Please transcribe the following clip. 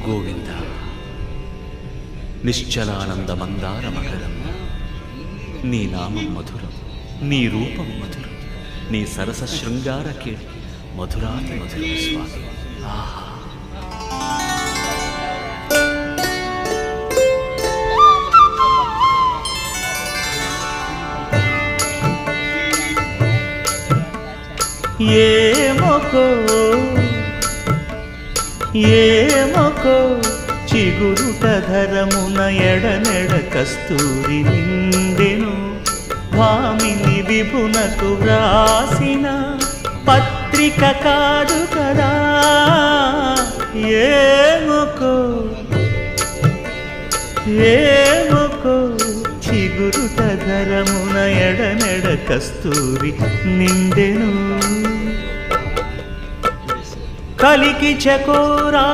గోవింద నిశ్చలానంద మందార మకరం. నీ నామం మధురం, నీ రూపం మధురం, నీ సరస శృంగార కీర్తి మధురాతి మధురం స్వామి. ఆహా! ఏమొకో చిగురుట ధరమున ఎడనెడ కస్తూరి నిండెను. భామిని విభునకు వ్రాసిన పత్రిక కాదు కదా. ఏమొకో చిగురుట ధరమున ఎడనెడ కస్తూరి నిండెను. కలికి చకోరా